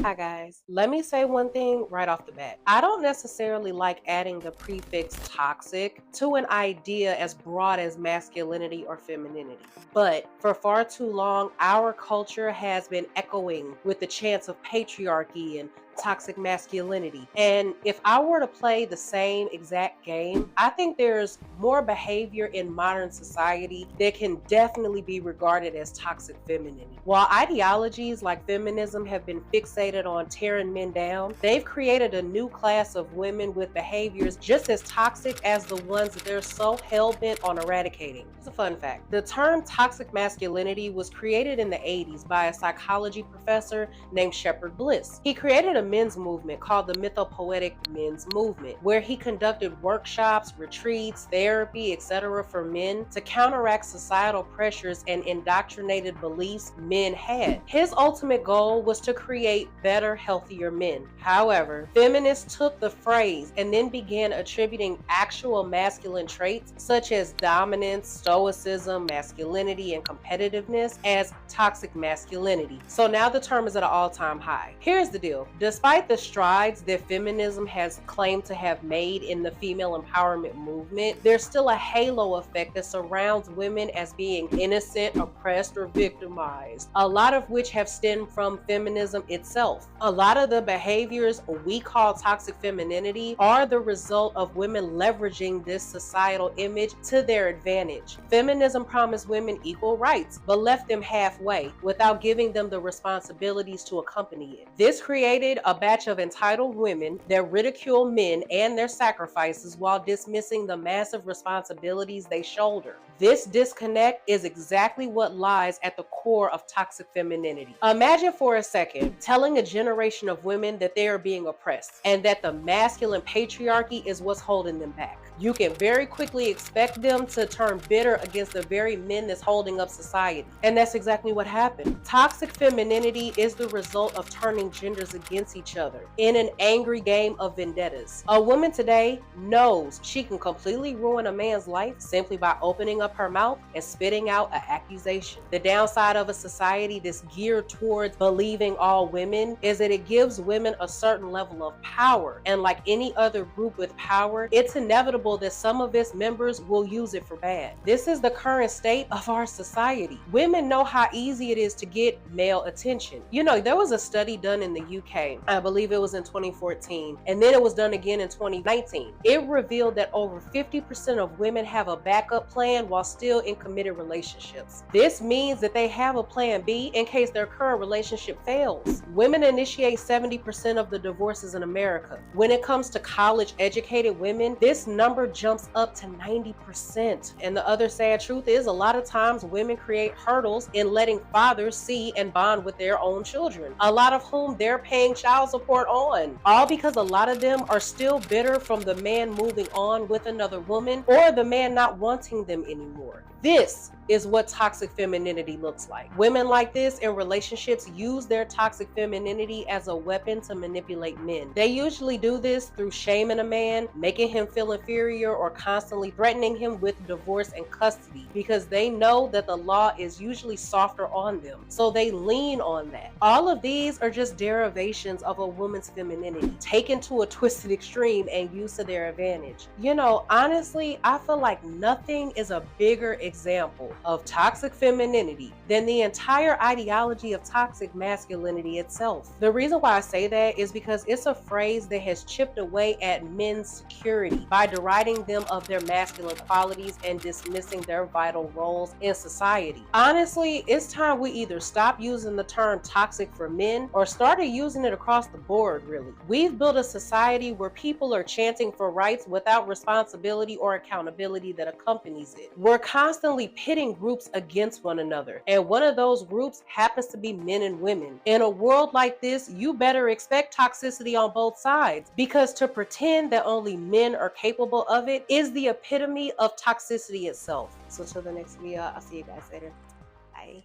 Hi guys, let me say one thing right off the bat. I don't necessarily like adding the prefix toxic to an idea as broad as masculinity or femininity. But for far too long, our culture has been echoing with the chants of patriarchy and toxic masculinity. And if I were to play the same exact game, I think there's more behavior in modern society that can definitely be regarded as toxic femininity. While ideologies like feminism have been fixated on tearing men down, they've created a new class of women with behaviors just as toxic as the ones that they're so hell-bent on eradicating. Here's a fun fact. The term toxic masculinity was created in the 80s by a psychology professor named Shepard Bliss. He created a men's movement called the mythopoetic men's movement, where he conducted workshops, retreats, therapy, etc. for men to counteract societal pressures and indoctrinated beliefs men had. His ultimate goal was to create better, healthier men. However, feminists took the phrase and then began attributing actual masculine traits such as dominance, stoicism, masculinity, and competitiveness as toxic masculinity. So now the term is at an all-time high. Here's the deal. Despite the strides that feminism has claimed to have made in the female empowerment movement, there's still a halo effect that surrounds women as being innocent, oppressed, or victimized, a lot of which have stemmed from feminism itself. A lot of the behaviors we call toxic femininity are the result of women leveraging this societal image to their advantage. Feminism promised women equal rights, but left them halfway without giving them the responsibilities to accompany it. This created a batch of entitled women that ridicule men and their sacrifices while dismissing the massive responsibilities they shoulder. This disconnect is exactly what lies at the core of toxic femininity. Imagine for a second telling a generation of women that they are being oppressed and that the masculine patriarchy is what's holding them back. You can very quickly expect them to turn bitter against the very men that's holding up society. And that's exactly what happened. Toxic femininity is the result of turning genders against each other in an angry game of vendettas. A woman today knows she can completely ruin a man's life simply by opening up her mouth and spitting out an accusation. The downside of a society that's geared towards believing all women is that it gives women a certain level of power. And like any other group with power, it's inevitable that some of its members will use it for bad. This is the current state of our society. Women know how easy it is to get male attention. You know, there was a study done in the UK, I believe it was in 2014, and then it was done again in 2019. It revealed that over 50% of women have a backup plan while still in committed relationships. This means that they have a plan B in case their current relationship fails. Women initiate 70% of the divorces in America. When it comes to college-educated women, this number jumps up to 90%. And the other sad truth is a lot of times women create hurdles in letting fathers see and bond with their own children, a lot of whom they're paying child support on, all because a lot of them are still bitter from the man moving on with another woman or the man not wanting them anymore. This is what toxic femininity looks like. Women like this in relationships use their toxic femininity as a weapon to manipulate men. They usually do this through shaming a man, making him feel inferior, or constantly threatening him with divorce and custody because they know that the law is usually softer on them. So they lean on that. All of these are just derivations of a woman's femininity taken to a twisted extreme and used to their advantage. You know, honestly, I feel like nothing is a bigger example of toxic femininity than the entire ideology of toxic masculinity itself. The reason why I say that is because it's a phrase that has chipped away at men's security by deriding them of their masculine qualities and dismissing their vital roles in society. Honestly, it's time we either stop using the term toxic for men or started using it across the board, really. We've built a society where people are chanting for rights without responsibility or accountability that accompanies it. We're constantly pitting groups against one another, and one of those groups happens to be men and women. In a world like this, you better expect toxicity on both sides, because to pretend that only men are capable of it is the epitome of toxicity itself. So till the next video, I'll see you guys later. Bye.